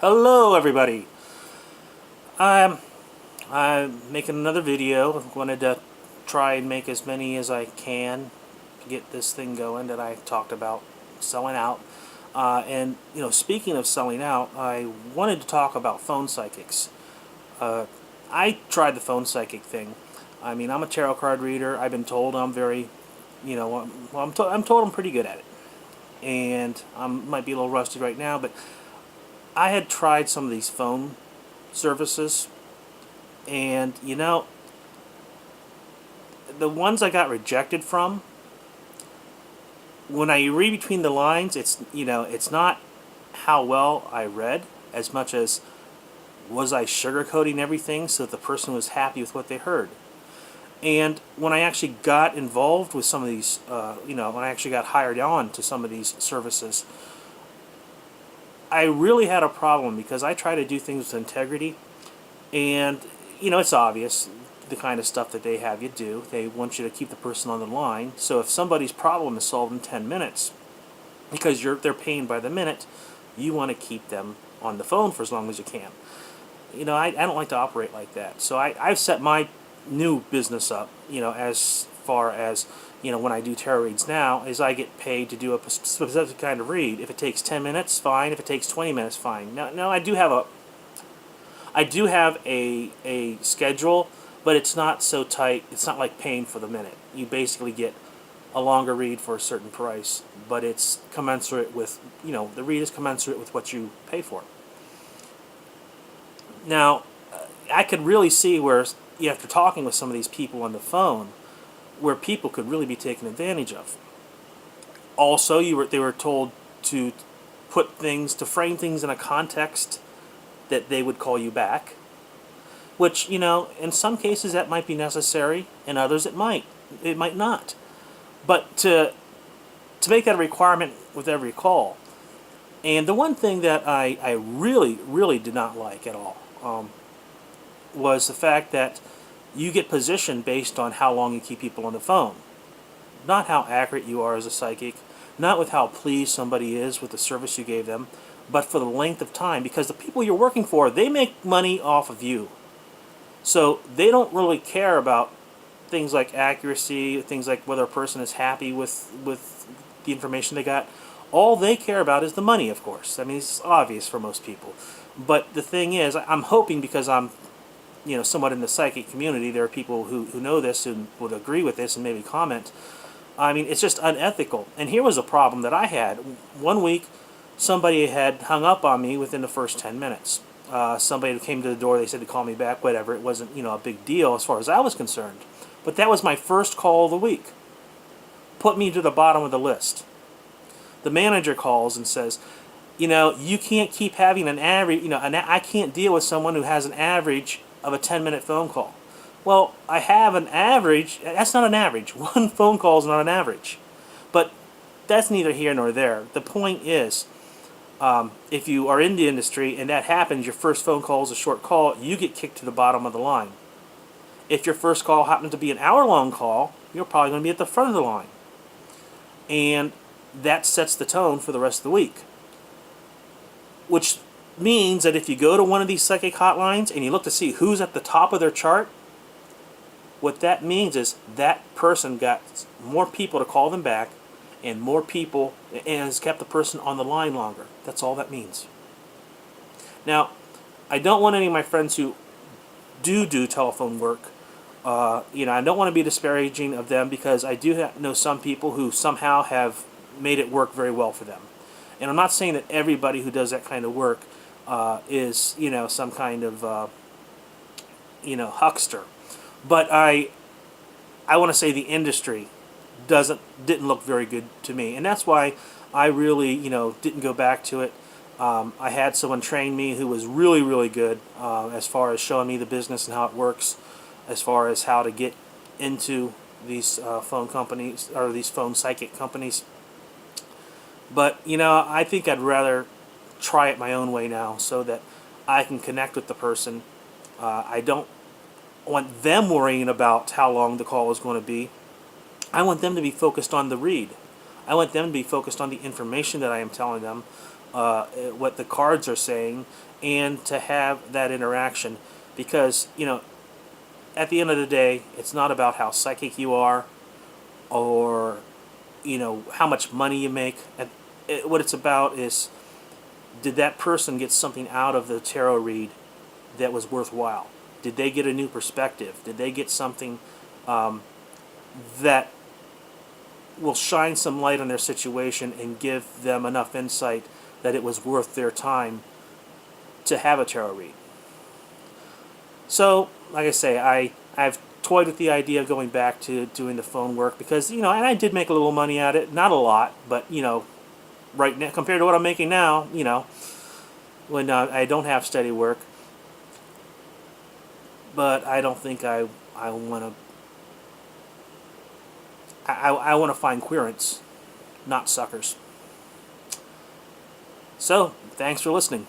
Hello everybody. I'm making another video. I wanted to try and make as many as I can to get this thing going that I talked about selling out. And speaking of selling out, I wanted to talk about phone psychics. I tried the phone psychic thing. I mean, I'm a tarot card reader. I've been told I'm very, I'm told I'm pretty good at it, and I might be a little rusty right now, but I had tried some of these phone services, and the ones I got rejected from, when I read between the lines, it's not how well I read as much as was I sugarcoating everything so that the person was happy with what they heard. And when I actually got involved with some of these, when I actually got hired on to some of these services, I really had a problem because I try to do things with integrity. And, it's obvious the kind of stuff that they have you do. They want you to keep the person on the line. So if somebody's problem is solved in 10 minutes, because they're paying by the minute, you want to keep them on the phone for as long as you can. I don't like to operate like that. So I've set my new business up, as far as, when I do tarot reads now, is I get paid to do a specific kind of read. If it takes 10 minutes, fine. If it takes 20 minutes, fine. Now I do have a schedule, but it's not so tight. It's not like paying for the minute. You basically get a longer read for a certain price, but it's commensurate with, the read is commensurate with what you pay for. Now, I could really see where, after talking with some of these people on the phone, where people could really be taken advantage of. Also, they were told to to frame things in a context that they would call you back, which, in some cases that might be necessary, in others it might not. But to make that a requirement with every call. And the one thing that I really, really did not like at all was the fact that you get positioned based on how long you keep people on the phone. Not how accurate you are as a psychic, not with how pleased somebody is with the service you gave them, but for the length of time, because the people you're working for, they make money off of you. So they don't really care about things like accuracy, things like whether a person is happy with the information they got. All they care about is the money, of course. I mean, it's obvious for most people. But the thing is, I'm hoping, because I'm somewhat in the psychic community, there are people who know this and would agree with this and maybe comment. I mean, it's just unethical. And here was a problem that I had. One week, somebody had hung up on me within the first 10 minutes. Somebody came to the door, they said to call me back, whatever. It wasn't, a big deal as far as I was concerned. But that was my first call of the week. Put me to the bottom of the list. The manager calls and says, you can't keep having an average, I can't deal with someone who has an average of a 10-minute phone call. Well, I have an average. That's not an average. One phone call is not an average. But that's neither here nor there. The point is, if you are in the industry and that happens, your first phone call is a short call, you get kicked to the bottom of the line. If your first call happens to be an hour-long call, you're probably going to be at the front of the line. And that sets the tone for the rest of the week. Which means that if you go to one of these psychic hotlines and you look to see who's at the top of their chart, what that means is that person got more people to call them back, and more people, and has kept the person on the line longer. That's all that means. Now, I don't want any of my friends who do telephone work, I don't want to be disparaging of them, because I do know some people who somehow have made it work very well for them. And I'm not saying that everybody who does that kind of work is, some kind of, huckster. But I want to say the industry didn't look very good to me, and that's why I really, didn't go back to it. I had someone train me who was really, really good as far as showing me the business and how it works, as far as how to get into these phone companies, or these phone psychic companies. But I think I'd rather try it my own way now, so that I can connect with the person. I don't want them worrying about how long the call is going to be. I want them to be focused on the read. I want them to be focused on the information that I am telling them, what the cards are saying, and to have that interaction, because at the end of the day, it's not about how psychic you are, or how much money you make. What it's about is, did that person get something out of the tarot read that was worthwhile? Did they get a new perspective? Did they get something that will shine some light on their situation and give them enough insight that it was worth their time to have a tarot read? So, like I say, I've toyed with the idea of going back to doing the phone work, because and I did make a little money at it, not a lot, but right now, compared to what I'm making now, when I don't have steady work. But I don't think I want to. I want to find querents, not suckers. So, thanks for listening.